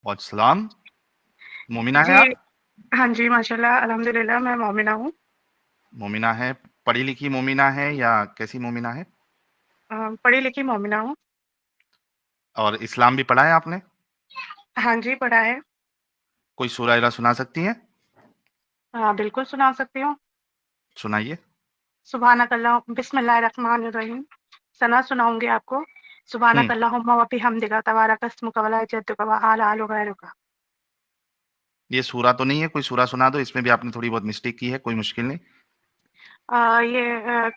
वालेकुम, मोमिना जी, है आप? हाँ जी, माशाल्लाह, अल्हम्दुलिल्लाह मैं मोमिना हूँ। मोमिना है, पढ़ी-लिखी मोमिना है या कैसी मोमिना है? पढ़ी-लिखी मोमिना हूँ। और इस्लाम भी पढ़ा है आपने? हाँ जी, पढ़ा है। कोई सूरा-वगैरह सुना सकती हैं? हाँ, बिल्कुल सुना सकती हूँ। सुनाइए। सुब्हानकल्लाह बिस्मिल्लाहिर्रहमानिर्रहीम। सना सुनाऊँगी आपको। हुँ, सुब्हानकल्लाहुम्मा व बिहम्दिका तबारक अस्मुका व ला जद्दुका व आला आलु गैरुका। ये सूरा तो नहीं है? कोई सूरा सुना दो, इसमें भी आपने थोड़ी बहुत मिस्टेक की है, कोई मुश्किल नहीं। ये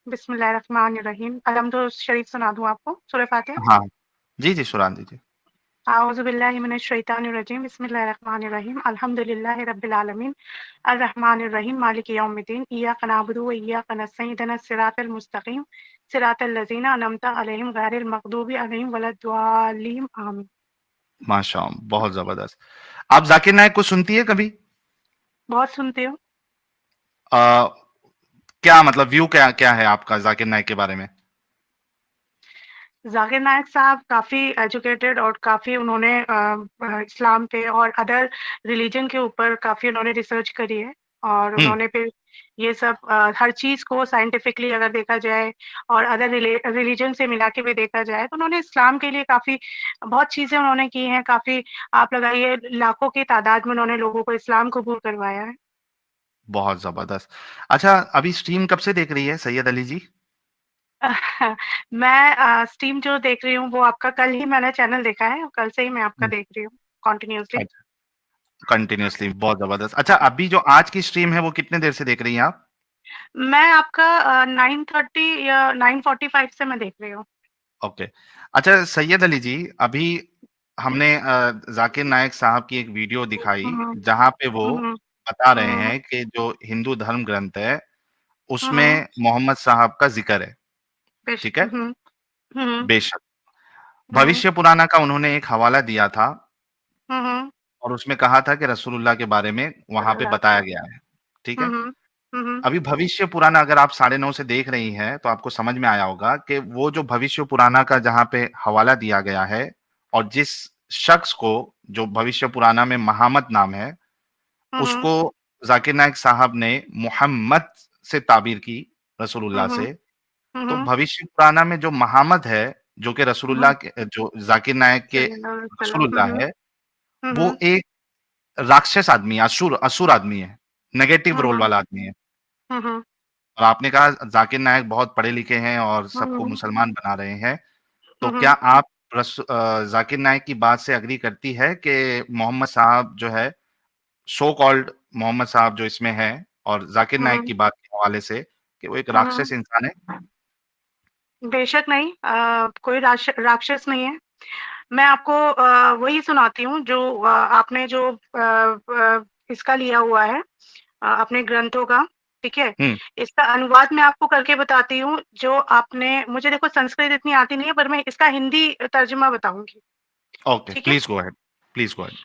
बिस्मिल्लाहिर्रहमानिर्रहीम। अलहम्दु शरीफ सुना दूँ आपको? सूरह फ़ातिहा? हाँ, जी, जी, सुना दीजिए। अऊज़ु बिल्लाहि मिनश शैतानिर रजीम। बिस्मिल्लाहिर्रहमानिर्रहीम। अल्हम्दुलिल्लाहि रब्बिल आलमीन। अर्रहमानिर्रहीम। मालिकि यौमिद्दीन। इय्याका नअबुदु व इय्याका नस्तईन। इहदिनस सिरातल मुस्तकीम। सिरातल लज़ीना अनअमता अलैहिम गैरिल मग़दूबि अलैहिम वलद्दाल्लीन। आमीन। माशाअल्लाह, बहुत ज़बरदस्त। आप ज़ाकिर नायक को सुनती है कभी? बहुत सुनती हूँ। अ, क्या मतलब व्यू क्या क्या है आपका ज़ाकिर नायक के बारे में? ज़ाकिर नायक साहब काफ़ी एजुकेटेड और काफ़ी उन्होंने इस्लाम पे और अदर रिलीजन के ऊपर काफ़ी उन्होंने रिसर्च करी है और हुँ, उन्होंने फिर ये सब हर चीज़ को साइंटिफिकली अगर देखा जाए और अदर रिलीजन से मिला के भी देखा जाए तो उन्होंने इस्लाम के लिए काफ़ी बहुत चीज़ें उन्होंने की हैं। काफ़ी आप लगाइए लाखों की तादाद में उन्होंने लोगों को इस्लाम कबूल करवाया है। बहुत ज़बरदस्त। अच्छा, अभी स्ट्रीम कब से देख रही है सैयद अली जी? मैं स्ट्रीम जो देख रही हूँ वो आपका कल ही मैंने चैनल देखा है और कल से ही मैं आपका हुँ, देख रही हूँ कंटिन्यूअसली। अच्छा, कंटिन्यूअसली बहुत ज़बरदस्त। अच्छा, अभी जो आज की स्ट्रीम है, वो कितने देर से देख रही हैं आप? मैं आपका 9:30 या 9:45 से मैं देख रही हूँ। ओके। अच्छा सैयद अली जी, अभी हमने ज़ाकिर नायक साहब की एक वीडियो दिखाई, हुँ, जहाँ पे वो हुँ, बता रहे हुँ, हैं कि जो हिंदू धर्म ग्रंथ है, हुँ, उसमें मोहम्मद साहब का ज़िक्र है, ठीक है? हुँ, हुँ, बेशक। हुँ, भविष्य पुराना का उन्होंने एक हवाला दिया था हुँ, हुँ, और उसमें कहा था कि रसूलुल्लाह के बारे में वहाँ पे सल्लल्लाहु बताया अलैहि गया है, ठीक हुँ, है? हुँ, हुँ, अभी भविष्य पुराना अगर आप 9:30 से देख रही हैं, तो आपको समझ में आया होगा कि वो जो भविष्य पुराना का जहाँ पे हवाला दिया गया है और जिस शख्स को जो भविष्य पुराना में महामद नाम है, हुँ, उसको ज़ाकिर नाइक साहब ने मुहम्मद से ताबीर की, रसूलुल्लाह हुँ, से। तो हुँ, भविष्य पुराना में जो महामद है, जो कि रसूलुल्लाह हुँ, के जो ज़ाकिर नाइक के सल्लल्लाहु अलैहि वसल्लम। रसूलुल्लाह है, हुँ, वो एक राक्षस आदमी है, असुर असुर आदमी है, नेगेटिव रोल हुँ, वाला आदमी है। हुँ, हुँ, और आपने कहा ज़ाकिर नायक बहुत पढ़े-लिखे हैं और सबको हुँ, मुसलमान बना रहे हैं। तो क्या हुँ, आप ज़ाकिर नायक की बात से एग्री करती है कि मोहम्मद साहब जो है, सो कॉल्ड मोहम्मद साहब जो इसमें हैं और ज़ाकिर नायक हुँ, की बात के हवाले से कि वो एक हुँ, राक्षस इंसान है? बेशक नहीं, कोई राक्षस नहीं है। मैं आपको वही सुनाती हूँ जो आपने जो इसका लिया हुआ है अपने ग्रंथों का, ठीक है? हुँ, इसका अनुवाद मैं आपको करके बताती हूँ, जो आपने मुझे देखो संस्कृत इतनी आती नहीं है, पर मैं इसका हिंदी तर्जुमा बताऊँगी, ओके, ठीक है? Please go ahead please go ahead.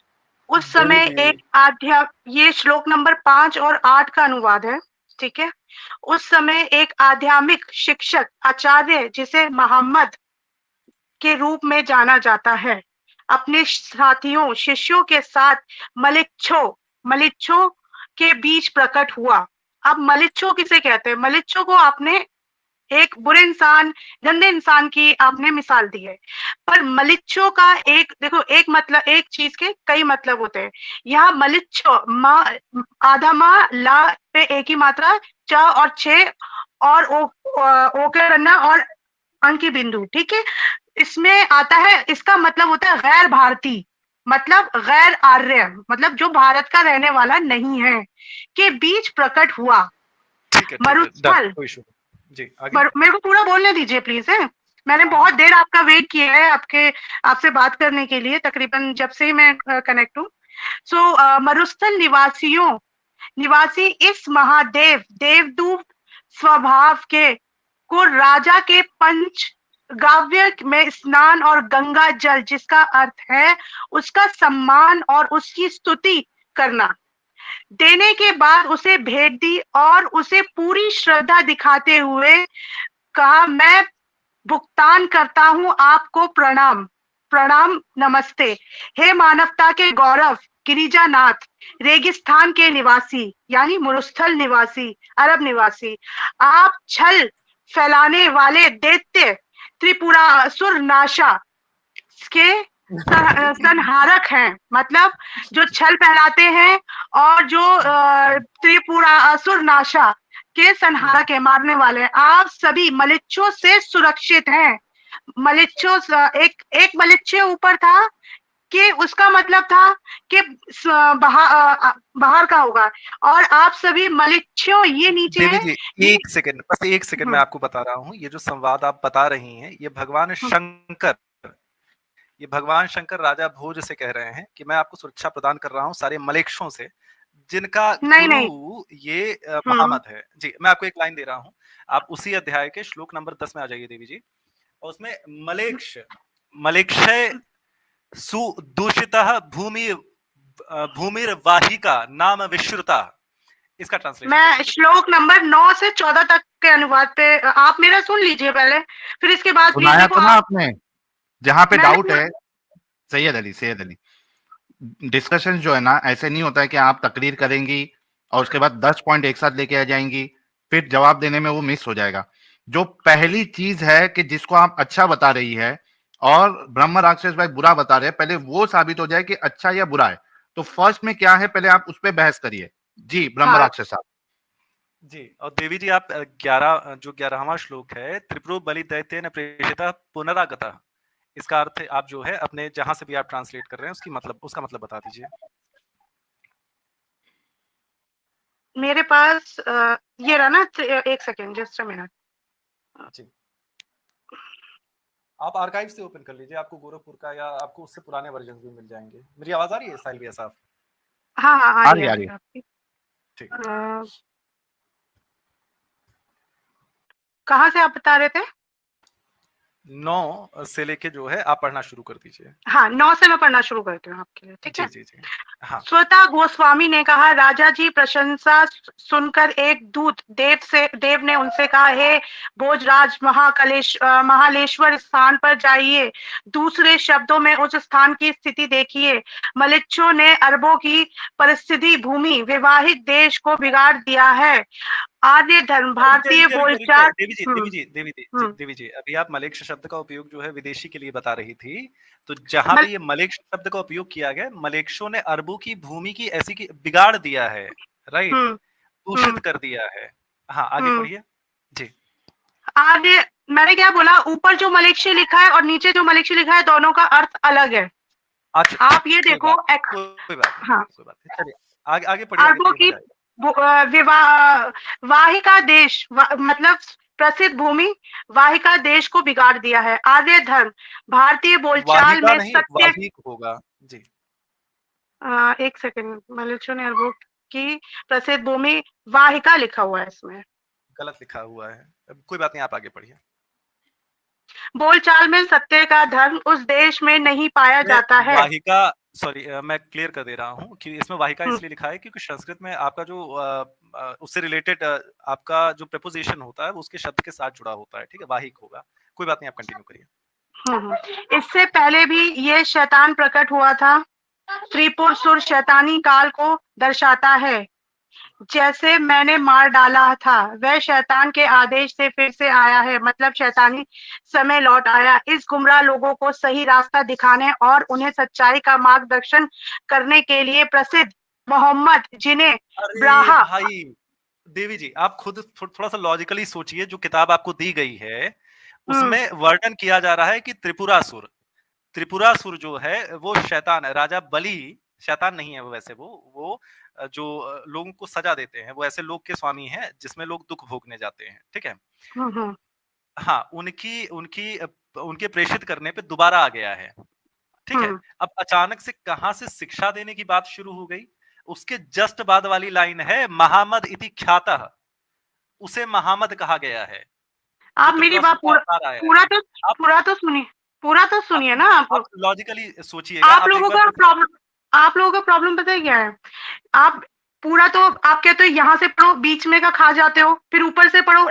उस समय एक ये श्लोक नंबर 5 और 8 का अनुवाद है, ठीक है? उस समय एक आध्यात्मिक शिक्षक, आचार्य जिसे मोहम्मद के रूप में जाना जाता है, अपने साथियों, शिष्यों के साथ मलिच्छो मलिच्छो के बीच प्रकट हुआ। अब मलिच्छो किसे कहते हैं? मलिच्छो को आपने एक बुरे इंसान, गंदे इंसान की आपने मिसाल दी है। पर मलिच्छो का एक देखो एक मतलब एक चीज़ के कई मतलब होते हैं। यहाँ मलिच्छो आधा ला पे एक ही मात्रा च और छे और ओके करना और अंकी बिंदु, ठीक है? इसमें आता है, इसका मतलब होता है गैर भारतीय, मतलब गैर आर्य, मतलब जो भारत का रहने वाला नहीं है, के बीच प्रकट हुआ। ठीक है, डन, मरुस्थल, कोई इशू नहीं। जी, आगे? मेरे को पूरा बोलने दीजिए प्लीज है। मैंने हाँ, बहुत हाँ। देर आपका वेट किया है आपके आपसे बात करने के लिए, तकरीबन जब से ही मैं कनेक्ट हूँ। मरुस्थल निवासी इस महादेव देवदूत स्वभाव के को राजा के पंच गाव्य में स्नान और गंगा जल, जिसका अर्थ है उसका सम्मान और उसकी स्तुति करना, देने के बाद उसे भेंट दी और उसे पूरी श्रद्धा दिखाते हुए कहा, मैं भुगतान करता हूं आपको प्रणाम। प्रणाम नमस्ते। हे मानवता के गौरव गिरिजानाथ, रेगिस्तान के निवासी यानी मरुस्थल निवासी, अरब निवासी, आप छल फैलाने वाले दैत्य त्रिपुरासुर नाशा के संहारक हैं। मतलब जो छल फैलाते हैं और जो त्रिपुरासुर नाशा के संहारक है, मारने वाले हैं। आप सभी मलिच्छों से सुरक्षित हैं। मलिच्छों एक मलिच्छ ऊपर था कि उसका मतलब था कि बाहर का होगा, और आप सभी मलिच्छों ये नीचे देवी है। जी एक सेकंड, बस एक सेकंड मैं आपको बता रहा हूँ, ये जो संवाद आप बता रही हैं ये भगवान शंकर, ये भगवान शंकर राजा भोज से कह रहे हैं कि मैं आपको सुरक्षा प्रदान कर रहा हूँ सारे मलेक्षों से, जिनका गुरु ये महामत है। जी मैं आपको एक लाइन दे रहा हूँ, आप उसी अध्याय के श्लोक नंबर 10 में आ जाइए देवी जी, और उसमें मलेक्षय सुदूषितः भूमिर्वाहिका नाम विश्रुता, इसका ट्रांसलेशन मैं श्लोक नंबर 9 से 14 तक के अनुवाद पे, आप मेरा सुन लीजिए पहले, फिर इसके बाद सुनाया तो ना आपने, जहां पे डाउट है। सैयद अली डिस्कशन जो है ना, ऐसे नहीं होता है कि आप तकरीर करेंगी और उसके बाद 10 पॉइंट एक साथ लेके आ जाएंगी, फिर जवाब देने में वो मिस हो जाएगा। जो पहली चीज है कि जिसको आप अच्छा बता रही है और ब्रह्म राक्षस भाई बुरा बता रहे हैं, पहले वो साबित हो जाए कि अच्छा या बुरा है। तो फर्स्ट में क्या है, पहले आप उस पर बहस करिए। जी ब्रह्म राक्षस साहब। जी, और देवी जी आप 11वां श्लोक है, त्रिपुरो बलि दैत्य न प्रेषिता पुनरागता, इसका अर्थ आप जो है अपने जहां से भी आप ट्रांसलेट कर रहे हैं उसका मतलब बता दीजिए। मेरे पास ये रहा ना, एक सेकेंड, जस्ट अ मिनट। जी आप आर्काइव से ओपन कर लीजिए, आपको गोरखपुर का या आपको उससे पुराने वर्जन भी मिल जाएंगे। मेरी आवाज आ रही है साहिल भैया साहब? हाँ आ रही है। ठीक, कहाँ से आप बता रहे थे? 9 से लेके जो है आप पढ़ना शुरू कर दीजिए। हाँ 9 से मैं पढ़ना शुरू करती हूँ आपके लिए, ठीक है? जी हाँ। स्वतः गोस्वामी ने कहा, राजा जी प्रशंसा सुनकर एक दूत देव ने उनसे कहा, हे भोजराज महालेश्वर स्थान पर जाइए। दूसरे शब्दों में उस स्थान की स्थिति देखिए। मलिच्छों ने अरबों की परिस्थिति भूमि वैवाहिक देश को बिगाड़ दिया है। आर्य धर्म भारतीय बोलचाल। देवी जी अभी आप मलेक्ष शब्द का उपयोग जो है विदेशी के लिए बता रही थी, तो जहां पे ये मलेक्ष शब्द का उपयोग किया गया, मलेक्षों ने अरबों की भूमि की ऐसी की बिगाड़ दिया है, राइट, दूषित कर दिया है। हाँ आगे पढ़िए जी। आर्य, मैंने क्या बोला, ऊपर जो मलेक्षी लिखा है और नीचे जो मलेक्षी लिखा है दोनों का अर्थ अलग है। अच्छा, आप ये देखो, कोई बात नहीं, चलिए आगे अरबों की वाहिका देश मतलब प्रसिद्ध भूमि वाहिका देश को बिगाड़ दिया है। आर्य धर्म भारतीय बोलचाल में सत्य होगा जी। एक सेकंड, मलेच्छों ने अरबों की प्रसिद्ध भूमि वाहिका लिखा हुआ है, इसमें गलत लिखा हुआ है, कोई बात नहीं, आप आगे पढ़िए। बोलचाल में सत्य का धर्म उस देश में नहीं पाया जाता है। वाहिका, सॉरी मैं क्लियर कर दे रहा हूँ कि इसमें वाहिका इसलिए लिखा है क्योंकि संस्कृत में आपका जो उससे रिलेटेड आपका जो प्रेपोजिशन होता है वो उसके शब्द के साथ जुड़ा होता है, ठीक है, वाहिक होगा। कोई बात नहीं, आप कंटिन्यू करिए। इससे पहले भी ये शैतान प्रकट हुआ था। त्रिपुर सुर शैतानी काल को दर्शाता है। जैसे मैंने मार डाला था, वह शैतान के आदेश से फिर से आया है, मतलब शैतानी समय लौट आया इस गुमराह लोगों को सही रास्ता दिखाने और उन्हें सच्चाई का मार्गदर्शन करने के लिए प्रसिद्ध मोहम्मद, जिन्हें ब्राहा। भाई देवी जी आप खुद थोड़ा सा लॉजिकली सोचिए, जो किताब आपको दी गई है उसमें वर्णन किया जा रहा है कि त्रिपुरासुर जो है वो शैतान है। राजा बलि शैतान नहीं है, वो वैसे वो जो लोगों को सजा देते हैं वो ऐसे लोग के स्वामी हैं जिसमें लोग दुख भोगने जाते हैं, ठीक है। हाँ, उनके प्रेषित करने पे दोबारा आ गया है, ठीक है। अब अचानक से कहां से शिक्षा देने की बात शुरू हो गई? उसके जस्ट बाद वाली लाइन है, महामद इति ख्यातः, उसे महामद कहा गया है। आप मेरी बात पूरा तो सुनिए ना। आप लॉजिकली सोचिएगा। आप लोगों का प्रॉब्लम पता है क्या है? आप पूरा तो आप कहते हो यहाँ से पढ़ो, बीच में का खा जाते हो, फिर ऊपर से पढ़ो,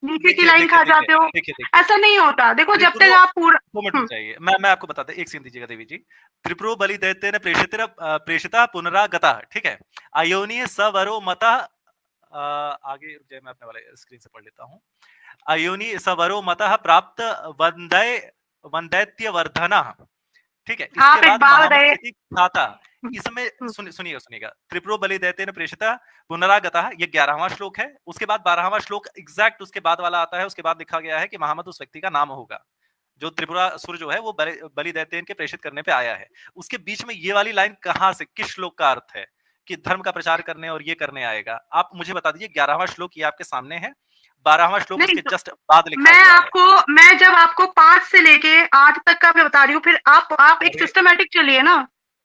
नीचे की लाइन खा जाते हो, देखिए ऐसा नहीं होता। देखो जब तक त्रिपुरो आप पूरा 2 मिनट रुक जाइए। मैं आपको बताता हूँ, 1 सेकंड दीजिएगा देवी जी। त्रिपुरो बलि दैत्येन प्रेषिता पुनरागता, ठीक है? अयोनि सवरो मतः आगे रुक जाइए, मैं अपने वाले स्क्रीन से पढ़ लेता हूँ। अयोनि सवरो मतः प्राप्त वंदैत्यवर्धनः, ठीक है? आप इसके एक बाद बात महामत बताइए। इति ख्याता। इसमें सुनिएगा, त्रिपुरो बलि दैत्येन प्रेषिता पुनरागतः, ये 11वां श्लोक है। उसके बाद 12वां श्लोक एग्जैक्ट उसके बाद वाला आता है। उसके बाद लिखा गया है कि महामत उस व्यक्ति का नाम होगा जो त्रिपुरासुर जो है वो बलि दैत्ययन के प्रेषित करने पे आया है। उसके बीच में ये वाली लाइन कहाँ से, किस श्लोक का अर्थ है कि धर्म का प्रचार करने और ये करने आएगा? आप मुझे बता दीजिए। 11वां श्लोक ये आपके सामने है, 12वां श्लोक नहीं उसके तो जस्ट बाद लिखा हुआ है। मैं जब आपको 5 से लेके 8 तक का मैं बता रही हूँ, फिर आप एक अरे सिस्टमैटिक चलिए ना।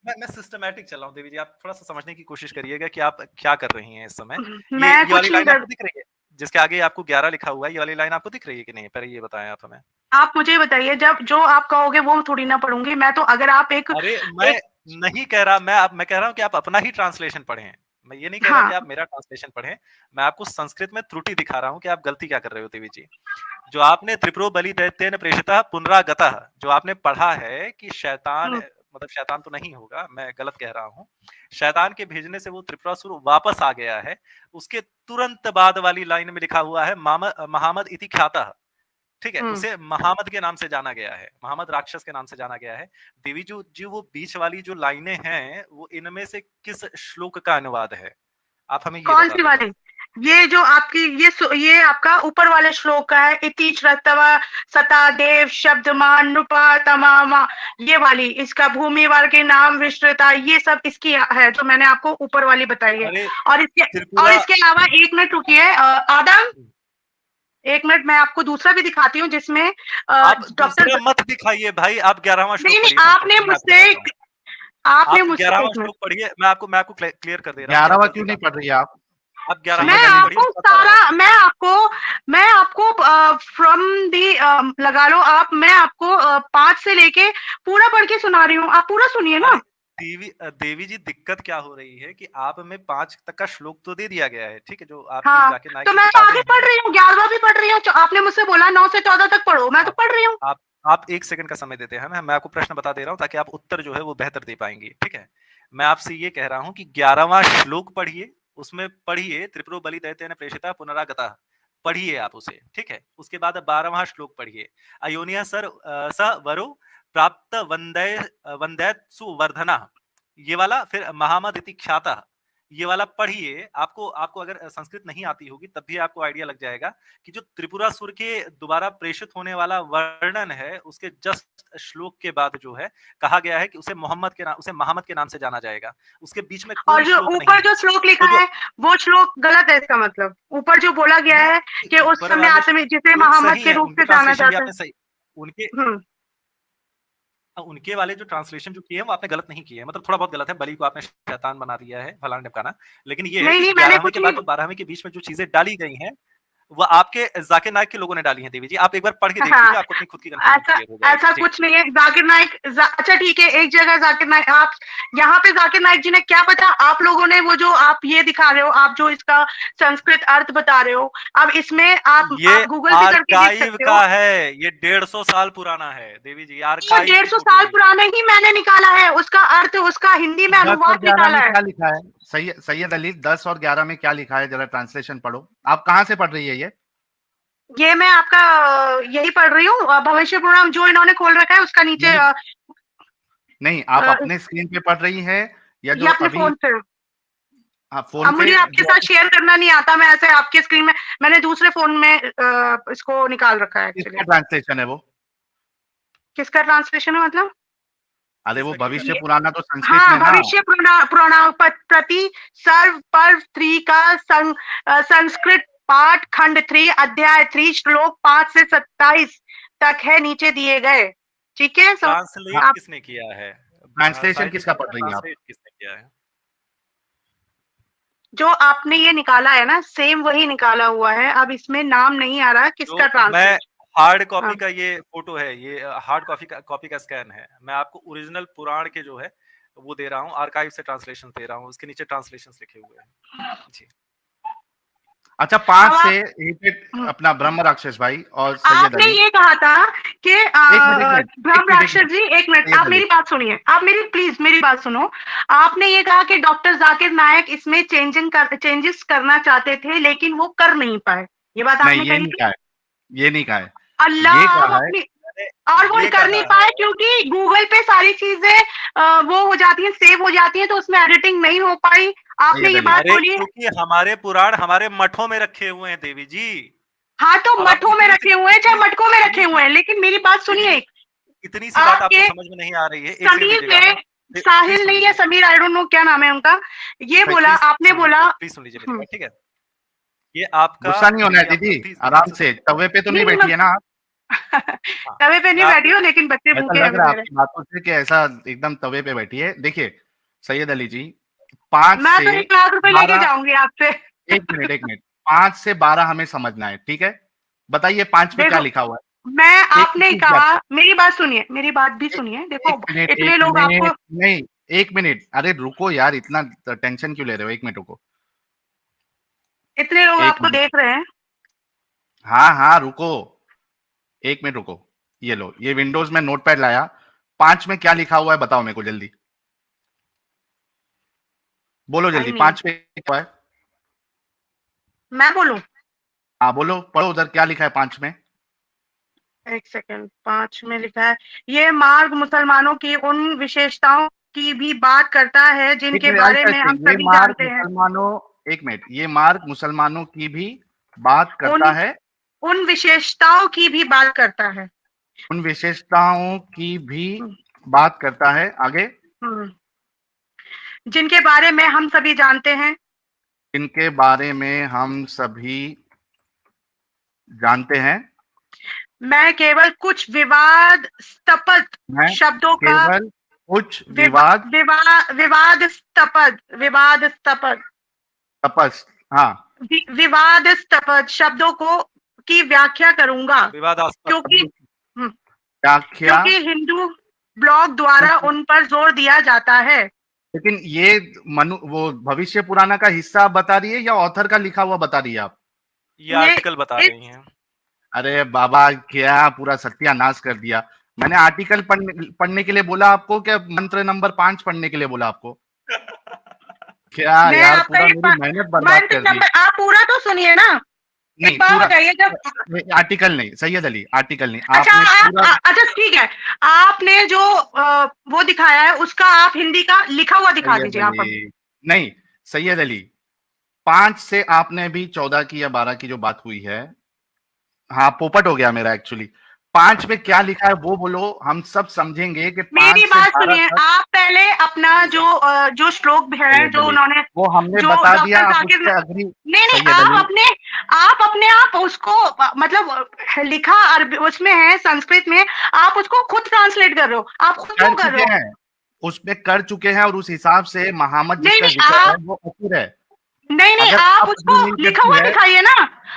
मैं सिस्टमैटिक चल रहा हूँ देवी जी, आप थोड़ा सा समझने की कोशिश करिएगा कि आप क्या कर रही हैं इस समय। मैं ये वाली कुछ नहीं लाइन कर, आपको दिख रही है जिसके आगे आपको 11 लिखा हुआ है? ये वाली लाइन आपको दिख रही है कि नहीं? पहले ये बताएं आप हमें। आप मुझे बताइए, जब जो आप कहोगे वो थोड़ी ना पढ़ूंगी मैं तो। अगर आप अरे मैं एक नहीं कह रहा, मैं कह रहा हूं कि आप अपना ही ट्रांसलेशन पढ़ें। मैं ये नहीं कह रहा कि हाँ, आप मेरा ट्रांसलेशन पढ़ें। मैं आपको संस्कृत में त्रुटि दिखा रहा हूं कि आप गलती क्या कर रहे हो देवी जी। जो आपने त्रिपुरो बलि दैत्येन प्रेषितः पुनरागतः जो आपने पढ़ा है कि शैतान, मतलब शैतान तो नहीं होगा, मैं गलत कह रहा हूं। शैतान के भेजने से वो त्रिपुरासुर वापस आ गया है। उसके तुरंत बाद वाली लाइन में लिखा हुआ है महामद इति ख्यातः, ठीक है? उसे महामद के नाम से जाना गया है, महामद राक्षस के नाम से जाना गया है। देवी जी वो बीच वाली जो लाइनें हैं वो इनमें से किस श्लोक का अनुवाद है? आप हमें ये कौन बता सी दें तो। वाली? ये जो आपकी ये आपका ऊपर वाले श्लोक का है, इति श्रतवा सता देव शब्दमान नृपा तमामा, ये वाली इसका भूमिवार के नाम विस्तृता, ये सब इसकी है जो मैंने आपको ऊपर वाली बताई है। अरे और त्रिपुरा इसके अलावा 1 मिनट रुकिए आदम, 1 मिनट मैं आपको दूसरा भी दिखाती हूँ जिसमें आप डॉक्टर, दूसरा मत दिखाइए भाई, आप 11वां नहीं श्लोक नहीं, पढ़िए संस्कृत में, मैं आपको बताता हूँ। आपने आप मुझसे 11वां 1 मिनट, श्लोक पढ़िए, मैं आपको क्लियर कर दे रहा हूँ कि आप 11वां गलती क्यों नहीं कहाँ पढ़ कर रही रहे है हैं। आप? आप 11वां सैयद मैं अली, श्लोक पढ़िए, आपको उसके बाद 12वां सारा, श्लोक। मैं आपको फ्रॉम दी लगा लो आप, मैं आपको 5 से लेके पूरा पढ़ के सुना रही हूँ, आप पूरा सुनिए अरे ना। देवी जी, दिक्कत क्या हो रही है कि आप में 5 तक का श्लोक तो दे दिया गया है, ठीक है? जो आपकी हाँ, जाकिर नाइक तो की मैं तो किताबें आगे हैं। पढ़ रही हूँ, 11वां भी पढ़ रही हूँ। आपने मुझसे बोला 9 से 14 तक पढ़ो, मैं तो आप पढ़ रही हूँ। आप 1 सेकंड का समय देते हैं, मैं आपको प्रश्न बता दे रहा हूँ ताकि आप उत्तर जो है वो बेहतर दे पाएंगी, ठीक है? मैं आपसे ये कह रहा हूँ कि 11वां श्लोक पढ़िए, उसमें पढ़िए त्रिपुरो बलि दैत्येन प्रेषितः पुनरागतः, पढ़िए आप उसे, ठीक है? उसके बाद 12वां श्लोक पढ़िए, अयोनिया स वरो प्राप्त वंदैत्सु वर्धनः, ये वाला। फिर महामद इति ख्यातः, ये वाला पढ़िए। आपको आपको अगर संस्कृत नहीं आती होगी तब भी आपको आइडिया लग जाएगा कि जो त्रिपुरासुर के दोबारा प्रेषित होने वाला वर्णन है उसके जस्ट श्लोक के बाद जो है कहा गया है कि उसे महामद के नाम से जाना जाएगा। उसके बीच में और कोई जो श्लोक नहीं ऊपर है। जो श्लोक तो लिखा जो है वो श्लोक गलत है, इसका मतलब ऊपर जो बोला गया है नहीं, कि उस ऊपर समय वाले आदमी जिसे श्लोक मोहम्मद सही के है, रूप उनके से जाना ट्रांसलेशन भी जाता है। आपने सही, उनके हम्म उनके वाले जो ट्रांसलेशन जो किए हैं वो आपने गलत नहीं किए हैं, मतलब थोड़ा बहुत गलत है। बलि को आपने शैतान बना दिया है, फलाना ढिमकाना। लेकिन ये है नहीं कि नहीं, मैंने 11वें कुछ के नहीं, बाद जो 12वें के बीच में जो चीजें डाली गई हैं वो आपके जाकिर नाइक के लोगों ने डाली हैं। देवी जी आप एक बार पढ़ के देख हाँ, लीजिए, आपको अपनी खुद की कंफ्यूजन ऐसा क्लियर हो जाएगी ऐसा जी। कुछ नहीं है। जाकिर नाइक अच्छा ठीक है, एक जगह जाकिर नाइक, आप यहाँ पे जाकिर नाइक जी ने क्या पता, आप लोगों ने वो जो आप ये दिखा रहे हो, आप जो इसका संस्कृत अर्थ बता रहे हो, अब इसमें ये आप गूगल भी करके देख आर्काइव सकते का हो। है, ये 150 साल पुराना है देवी जी, ये आर्काइव की 150 फोटो साल ये। पुराना ही मैंने निकाला है, उसका अर्थ, उसका हिंदी में 10 और अनुवाद 11 में निकाला है। क्या लिखा है? सैयद अली, 10 और 11 में क्या लिखा है? जरा ट्रांसलेशन पढ़ो। आप कहाँ से पढ़ रही है ये? ये मैं आपका यही पढ़ रही हूँ, भविष्य पुराण जो इन्होंने खोल रखा है उसका नीचे नहीं नहीं, आप अपने स्क्रीन पे पढ़ रही है या ये जो अपने अभी? फोन से। हाँ, फोन अब पे मुझे आपके जो साथ शेयर करना नहीं आता, मैं ऐसे आपके स्क्रीन में, मैंने दूसरे फोन में इसको निकाल रखा है एक्चुअली। किसका ट्रांसलेशन है वो? किसका ट्रांसलेशन है मतलब? अरे वो किसका किया भविष्य है? पुराना तो संस्कृत हाँ, में ना। भविष्य पुराण प्रति सर्व पर्व 3 का संस्कृत पाठ खंड 3 अध्याय 3 श्लोक 5 से 27 तक है, नीचे दिए गए, ठीक है। ट्रांसलेट आप किसने किया है? ट्रांसलेशन साहित्य किसका सभा पढ़ में रही है आप? ट्रांसलेट किसने किया है? जो आपने ये निकाला है ना, सेम वही निकाला हुआ है। अब इसमें नाम नहीं आ रहा किसका तो मैं ट्रांसलेशन। हार्ड कॉपी हाँ, का ये फोटो है, ये हार्ड कॉपी का स्कैन है। मैं आपको ओरिजिनल पुराण के जो है वो दे रहा हूँ, आर्काइव से ट्रांसलेशन दे रहा हूँ, उसके नीचे ट्रांसलेशन लिखे हुए हैं जी। अच्छा, 5 अब से आप रिपीट अपना ब्रह्म राक्षस भाई और सैयद आपने अली। ये कहा था कि एक मिनट, एक मिनट, एक ब्रह्म मिनट, एक राक्षस मिनट, जी, एक मिनट, सैयद आप अली। मेरी बात सुनिए, आप मेरी प्लीज मेरी बात सुनो। आपने ये कहा कि डॉक्टर जाकिर नायक इसमें चेंजेस करना चाहते थे, लेकिन वो कर नहीं पाए, ये बात नहीं, आपने ये कही नहीं थी। कहा है, ये नहीं कहा है। अल्लाह, ये आप कहा है, अपनी, और वो मैंने ये कर नहीं कहा पाए है क्योंकि गूगल पे सारी चीजें वो हो जाती हैं, सेव हो जाती हैं, तो उसमें एडिटिंग नहीं हो पाई। आपने सैयद ये अली। बात अरे बोली है। क्योंकि हमारे पुराण हमारे मठों में रखे हुए हैं देवी जी। हाँ, तो अब आप मठों में रखे हुए हैं चाहे मटकों में रखे हुए हैं, लेकिन मेरी बात सुनिए। इतनी सी बात आपको आपके समझ में नहीं आ रही है, एक सेकंड समीर दीजिएगा ने, हमें। प्लीज साहिल सुन नहीं या लीजिए, समीर, आई डोंट नो क्या नाम है उनका, ये बोला, प्लीज आपने सुन बोला। लीजिए, प्लीज सुन लीजिए मेरी बात, ठीक है। ये आपका गुस्सा नहीं होना है देखिए, आप दीदी, प्लीज ध्यान आराम से से, सुनिए। तवे पे तो नहीं नहीं नहीं बैठी है ना आप? हाँ, तवे पे नहीं मैं बैठी आपको हूँ, लेकिन बच्चे ऐसा भूखे हैं लग रहा है मेरे। आपकी बातों से कि ऐसा एकदम तवे पे बैठी है। देखिए सैयद अली जी, 5 मैं से तो 1 लाख रुपए लेके 12, जाऊंगी आपसे। एक मिनट, एक मिनट, 5 से 12 हमें समझना है, ठीक है? बताइए 5 पे क्या देखो, लिखा हुआ मैं, है? एक आपने चीज बस, कहा, मेरी बात सुनिए, मेरी बात भी एक सुनिए, एक देखो मिनट, इतने एक लोग आपको, मिनट, नहीं, 1 मिनट, अरे रुको यार, इतना टेंशन क्यों ले रहे हो? 1 मिनट रुको, इतने लोग 1 आपको मिनट, देख रहे हैं। हाँ, हाँ, रुको, 1 मिनट रुको। ये लो, ये विंडोज़ में नोटपैड लाया, 5 में क्या लिखा हुआ है बताओ मेरे को जल्दी। बोलो आई जल्दी, मीन 5 पे क्या है? मैं बोलूं? हाँ, बोलो, पढ़ो उधर क्या लिखा है 5 में? एक सेकंड, 5 में लिखा है, ये मार्ग मुसलमानों की उन विशेषताओं की भी बात करता है एक जिनके मिनट, बारे अच्छा, में अच्छा, हम ये सभी मार्ग जानते हैं। मुसलमानों, 1 मिनट, ये मार्ग मुसलमानों की भी बात करता उन है, उन विशेषताओं की भी बात करता है। उन विशेषताओं की भी हम्म, बात करता है, आगे? हम्म, जिनके बारे में हम सभी जानते हैं। इनके बारे में हम सभी जानते हैं। मैं केवल कुछ विवादास्पद मैं शब्दों का, केवल कुछ विवाद विवादास्पद तपस, हाँ, विवादास्पद शब्दों को की व्याख्या करूंगा, विवादास्पद क्योंकि शब्द हम्म, व्याख्या, क्योंकि हिंदू ब्लॉग द्वारा उन पर जोर दिया जाता है। लेकिन ये वो भविष्य पुराना का हिस्सा आप बता रही है या ऑथर का लिखा हुआ बता रही है आप? ये ये आर्टिकल बता इस रही हैं। अरे बाबा, क्या पूरा सत्यानाश कर दिया। मैंने आर्टिकल पढ़ने के लिए बोला आपको, क्या मंत्र नंबर 5 पढ़ने के लिए बोला आपको? क्या मैं यार, आपका पूरा ये मेरी मेहनत बर्बाद मंत्र कर दी। नंबर, आप पूरा तो सुनिए ना। नहीं, एक बात पूरा बताइए, जब, आर्टिकल नहीं सैयद अली, आर्टिकल नहीं, अच्छा आपने आप पूरा, अच्छा ठीक है, आपने जो वो दिखाया है उसका आप हिंदी का लिखा हुआ दिखा सैयद दीजिए आप अब। अली, नहीं, सैयद अली, 5 से आपने भी 14 की या 12 की जो बात हुई है, हाँ, पोपट हो गया मेरा एक्चुअली। 5 में क्या लिखा है वो बोलो, हम सब समझेंगे कि 5 मेरी से बात 12 सुनिए, तक। आप पहले अपना जो श्लोक है सैयद जो अली, उन्होंने, वो हमने जो बता दिया, डॉक्टर आप जाकिर, उससे अग्री। नहीं नहीं, सैयद अली, आप उसको मतलब लिखा अरबी उसमें है, संस्कृत में, आप उसको खुद ट्रांसलेट कर रहे हो, आप खुद कर क्यों कर रहे चुके हो? हैं, उसमें कर चुके हैं, और उस हिसाब से महामत नहीं जिसका नहीं, जिक्र है आप, वो असुर है। नहीं नहीं, अगर आप आप उसको अग्री नहीं लिखा करती हुआ है, दिखाइए ना,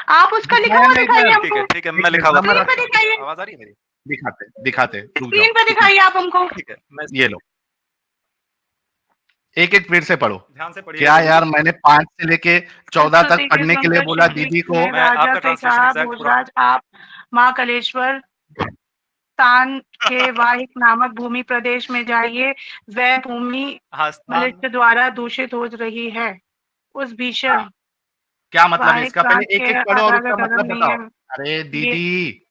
आप उसका लिखा दिखाया हुआ ना दिखाइए इधर, हमको, ठीक है, एक मैं मिनट, लिखा हुआ ब्रह्म स्क्रीन पे दिखाता राक्षस, हूँ, दिखाइए, आवाज आ रही है मेरी? दिखाते दिखाते, रुक जाओ, स्क्रीन पे एक मिनट, दिखाइए आप हमको। ठीक है, मैं ये लो, एक एक फिर से पढ़ो। ध्यान से पढ़िएगा क्या देवी यार, जी। मैंने 5 से लेके 14 तक स्तुति के पढ़ने के लिए सुनकर बोला शिव जी दीदी को। ने मैं राजा आपका से ट्रांसलेशन कहा, एग्जैक्ट पूरा, भोजराज, आप माँ कलेश्वर स्थान के वाहिक नामक भूमि प्रदेश में जाइए, वह भूमि हाँ, स्थान, मनुष्य द्वारा दूषित हो रही है, उस भीषण हाँ, क्या मतलब है वाहिक इसका? प्रांत पहले एक के एक पढ़ो और आधार उसका का कदम मतलब नहीं बताओ। है। अरे ये दीदी,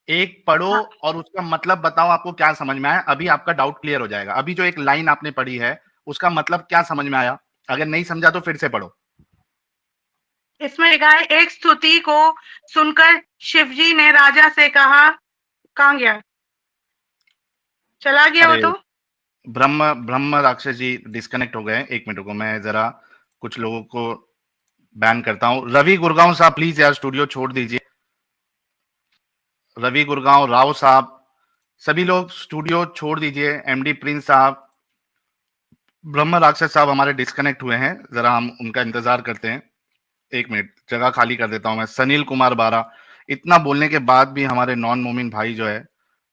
एक पढ़ो हाँ, और उसका मतलब बताओ, आपको क्या समझ में आया? अभी आपका डाउट क्लियर हो जाएगा। अभी जो एक लाइन आपने पढ़ी है उसका मतलब क्या समझ में आया? अगर नहीं समझा तो फिर से पढ़ो। इसमें लिखा है, एक स्तुति को सुनकर शिवजी ने राजा से कहा, कहाँ गया, चला गया वो अरे, तो। ब्रह्म ब्रह्म राक्षस जी डिस्कनेक्ट हो गए। 1 मिनट रुको, मैं जरा कुछ लोगों को बैन करता हूँ। रवि गुरगांव साहब प्लीज यार स्टूडियो छोड़ दीजिए। रवि गुरगांव, राव साहब, सभी लोग स्टूडियो छोड़ दीजिए। एमडी प्रिंस साहब, ब्रह्म राक्षस साहब हमारे डिस्कनेक्ट हुए हैं, जरा हम उनका इंतजार करते हैं। 1 मिनट, जगह खाली कर देता हूं मैं। सनील कुमार बारा, इतना बोलने के बाद भी हमारे नॉन मोमिन भाई जो है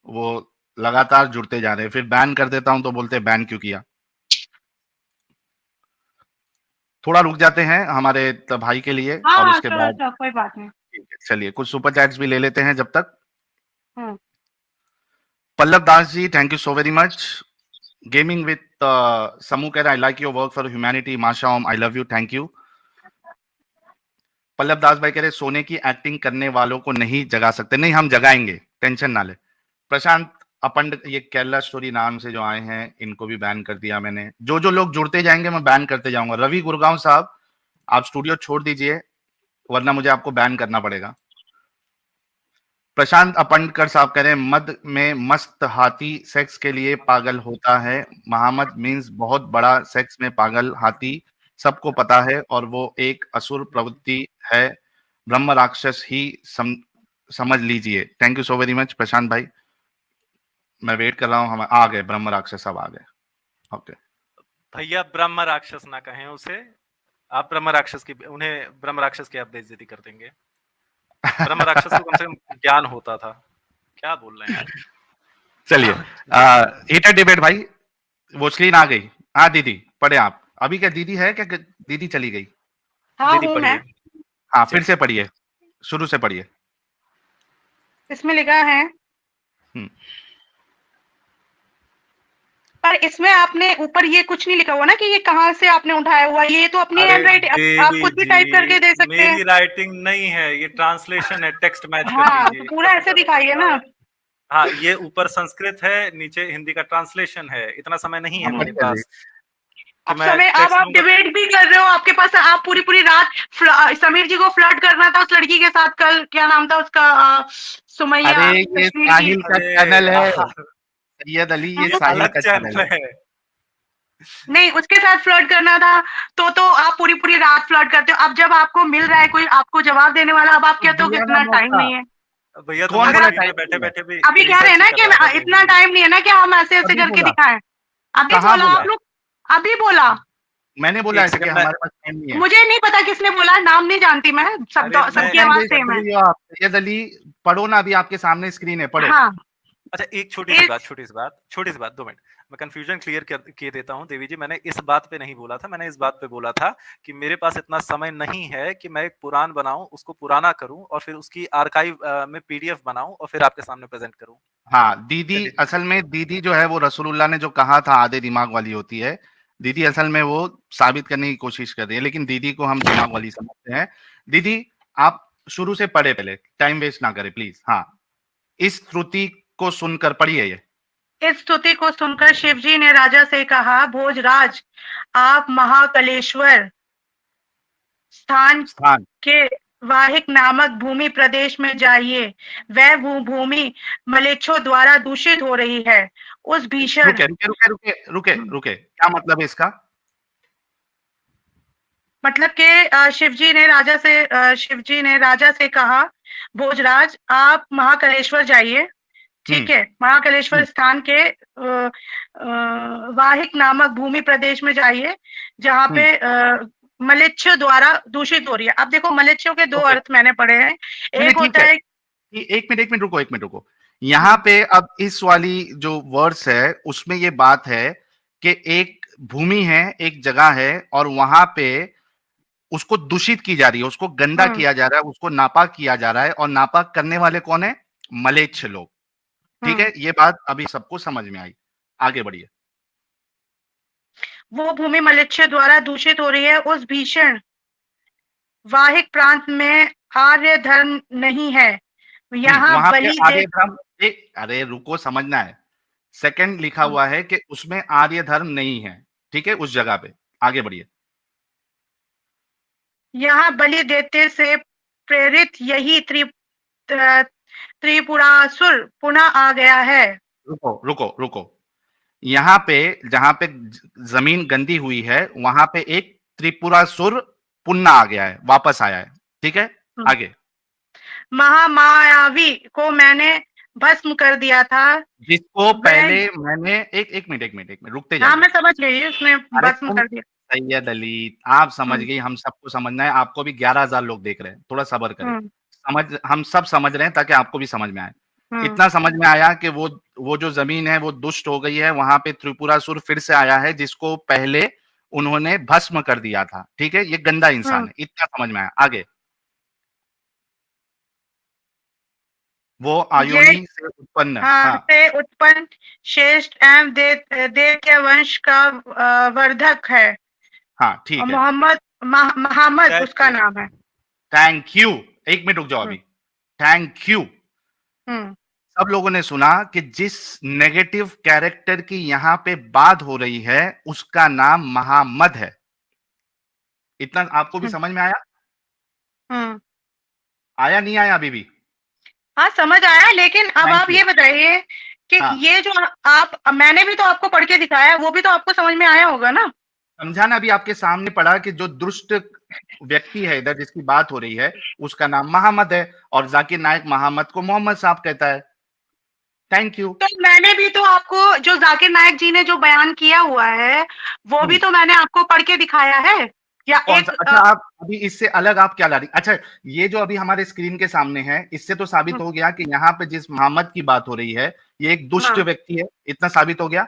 वो लगातार जुड़ते जा रहे हैं। फिर बैन कर देता हूं तो बोलते हैं बैन क्यों किया। थोड़ा रुक जाते हैं हमारे भाई के लिए हाँ और हाँ, उसके चलो बाद चलो, कोई बात नहीं। ठीक है, चलिए कुछ सुपर चैट्स भी ले लेते हैं जब तक। हम्म। Pallav Das ji, thank you so very much. Gaming with समू कह रहा I like your work for humanity, माशा ओम, I love you, thank you. Pallav Das भाई कह रहे सोने की एक्टिंग करने वालों को नहीं जगा सकते, नहीं हम जगाएंगे, टेंशन ना ले। प्रशांत अपंड, ये केरला स्टोरी नाम से जो आए हैं इनको भी बैन कर दिया मैंने। जो जो लोग जुड़ते जाएंगे मैं बैन करते जाऊंगा। रवि गुरगांव साहब, आप स्टूडियो छोड़ दीजिए वरना मुझे आपको बैन करना पड़ेगा। प्रशांत अपंडकर साहब कह रहे हैं मद में मस्त हाथी सेक्स के लिए पागल होता है। मोहम्मद मीन्स बहुत बड़ा सेक्स में पागल हाथी, सबको पता है, और वो एक असुर प्रवृत्ति है, ब्रह्म राक्षस ही समझ लीजिए। Thank you so very much Prashant भाई, मैं वेट कर रहा हूँ। हम आ गए, ब्रह्म राक्षस अब आ गए। ओके भैया ब्रह्म राक्षस ना कहें उसे, आप ब्रह्म राक्षस की, उन्हें ब्रह्म राक्षस की आप बेइज्जती कर देंगे। ब्रह्म राक्षस को कम से कम ज्ञान होता था, क्या बोल रहे हैं आप। चलिए हीटर डिबेट भाई, वो स्क्रीन आ गई। हाँ दीदी पढ़े आप, अभी क्या दीदी है क्या, दीदी चली गई? हाँ दीदी हूँ पढ़िए। मैं। हाँ फिर से पढ़िए, शुरू से पढ़िए। इसमें लिखा है, हम्म। पर इसमें आपने ऊपर ये कुछ नहीं लिखा हुआ ना कि ये कहाँ से आपने उठाया हुआ, ये तो अपनी अरे हैंड राइटिंग, आप देवी खुद भी जी, टाइप करके दे सकते हैं। मेरी राइटिंग नहीं है, ये ट्रांसलेशन है, टेक्स्ट मैच कर हाँ, लीजिए। तो पूरा ऐसे दिखाइए ना। हाँ, ये ऊपर संस्कृत है, नीचे हिंदी का ट्रांसलेशन है, इतना समय नहीं है मेरे पास कि अब मैं समय, अब टेक्स्ट आप लूंगा। डिबेट भी कर रहे हो, आपके पास, आप पूरी पूरी रात समीर जी को फ्लर्ट करना था उस लड़की के साथ, कल क्या नाम था उसका, सुमैया अरे ये कश्मीर की। साहिल का अरे चैनल है, यार, सैयद अली, ये ये साहिल अलग का चैनल चैनल है। है। नहीं, उसके साथ फ्लर्ट करना था, तो आप पूरी पूरी रात फ्लर्ट करते हो। अब जब आपको मिल रहा है कोई आपको जवाब देने वाला, अब आप तो कहते हो कि दिया ना इतना टाइम मौका, नहीं है। भैया तो कौन मैं बोला स्क्रीन टाइम में बैठे नहीं है? बैठे भी अभी कह रहे हैं रिसर्च ना ही कर कि रहा था इतना देवी जी। टाइम नहीं है ना कि हम ऐसे ऐसे कभी करके बोला? दिखाएं। अभी कहाँ बोला बोला? आप लोग, अभी बोला। मैंने बोला एक ऐसे कि सेकंड में, हमारे पास टाइम नहीं है? मुझे नहीं पता किसने बोला, नाम नहीं जानती मैं, अरे मैं सबकी टाइम आवाज वेस्ट सेम कर है। रही हो आप। सैयद अली पढ़ो ना, अभी आपके सामने स्क्रीन है, पढ़ो। हाँ, अच्छा एक छोटी सी बात, इस छोटी सी बात, 2 मिनट, मैं कंफ्यूजन क्लियर किए देता हूँ देवी जी। मैंने इस बात पे नहीं बोला था, मैंने इस बात पे बोला था कि मेरे पास इतना समय नहीं है कि मैं एक पुराण बनाऊं, उसको पुराना करूं और फिर उसकी आर्काइव में पीडीएफ बनाऊं और फिर आपके सामने प्रेजेंट करूं। हाँ दीदी, चलिए। असल में दीदी जो है वो रसूलुल्लाह ने जो कहा था आधे दिमाग वाली होती है। दीदी असल में वो साबित करने की कोशिश कर रही है, लेकिन दीदी को हम दिमाग वाली समझते हैं। दीदी आप शुरू से पढ़े, पहले टाइम वेस्ट ना करें प्लीज। हाँ, इस श्रुति को सुनकर पढ़िए ये। इस स्तुति को सुनकर शिवजी ने राजा से कहा, भोजराज, आप महाकलेश्वर स्थान स्थान, के वाहिक नामक भूमि प्रदेश में जाइए। वह भूमि मलेच्छों द्वारा दूषित हो रही है। उस भीषण रुके रुके रुके रुके रुके रुके, क्या मतलब है इसका? मतलब कि शिवजी ने राजा से कहा, भोजराज आप महाकलेश्वर जाइए, ठीक है, महाकलेश्वर स्थान के वाहिक नामक भूमि प्रदेश में जाइए, जहाँ पे मलेच्छ द्वारा दूषित हो रही है। अब देखो, मलेच्छों के दो ओके, अर्थ मैंने पढ़े हैं। नहीं एक ठीक होता है, है, एक मिनट रुको, एक मिनट रुको। यहाँ पे अब इस वाली जो वर्ड्स है उसमें ये बात है कि एक भूमि है, एक जगह है, और वहां पे उसको दूषित की जा रही है, उसको गंदा किया जा रहा है, उसको नापाक किया जा रहा है, और नापाक करने वाले कौन है? मलेच्छ लोग। ठीक है, ये बात अभी सबको समझ में आई, आगे बढ़िए। वो भूमि मलेच्छ द्वारा दूषित हो रही है। उस भीषण वाहिक प्रांत में आर्य धर्म नहीं है। यहाँ वहां पे बलि दे, आर्य धर्म, अरे रुको, समझना है। सेकंड लिखा हुआ है कि उसमें आर्य धर्म नहीं है, ठीक है, उस जगह पे। आगे बढ़िए। यहाँ बलि देते से प्रेरित यही त्रिपुरासुर पुनः आ गया है। रुको रुको रुको, यहाँ पे जहां पे जमीन गंदी हुई है वहां पे एक त्रिपुरासुर पुनः आ गया है, वापस आया है, ठीक है, आगे। महामायावी को मैंने भस्म कर दिया था। जिसको पहले मैंने, एक मिनट रुकते हाँ, जाइए। मैं समझ गई, उसने अरे भस्म तुम, कर दिया। सैयद अली, आप समझ गई, हम सबको समझना है, आपको भी 11,000 लोग देख रहे हैं, थोड़ा सब्र करें। समझ, हम सब समझ रहे हैं ताकि आपको भी समझ में आए। इतना समझ में आया कि वो जो जमीन है वो दुष्ट हो गई है, वहां पे त्रिपुरासुर फिर से आया है, जिसको पहले उन्होंने भस्म कर दिया था। ठीक है, ये गंदा इंसान है, इतना समझ में आया। आगे, वो ये आयोनी से उत्पन्न, हाँ हाँ से उत्पन्न श्रेष्ठ एवं देव के वंश का वर्धक है। हाँ और ठीक है, मोहम्मद महामद Thank उसका you. नाम है। Thank you. एक मिनट रुक जाओ अभी, थैंक यू। हम्म सब लोगों ने सुना कि जिस नेगेटिव कैरेक्टर की यहां पे बात हो रही है उसका नाम महामद है। इतना आपको भी हम्म समझ में आया? हम्म। आया नहीं आया अभी भी? हाँ समझ आया, लेकिन अब थैंक आप यू। ये बताइए कि हाँ, ये जो आप मैंने भी तो आपको पढ़ के दिखाया है, वो भी तो आपको समझ में आया होगा ना। समझा ना? अभी आपके सामने पढ़ा कि जो दुष्ट व्यक्ति है इधर जिसकी बात हो रही है उसका नाम मोहम्मद है, और जाकिर नायक मोहम्मद को मोहम्मद साहब कहता है। Thank you. तो मैंने भी तो आपको जो जाकिर नायक जी ने जो बयान किया हुआ है वो भी तो मैंने आपको पढ़ के दिखाया है। या कौन सा? एक अच्छा, आप अभी इससे अलग आप क्या ला रही? अच्छा, ये जो अभी हमारे स्क्रीन के सामने है, इससे तो साबित हो गया कि यहाँ पे जिस मोहम्मद की बात हो रही है ये एक दुष्ट हाँ व्यक्ति है, इतना साबित हो गया।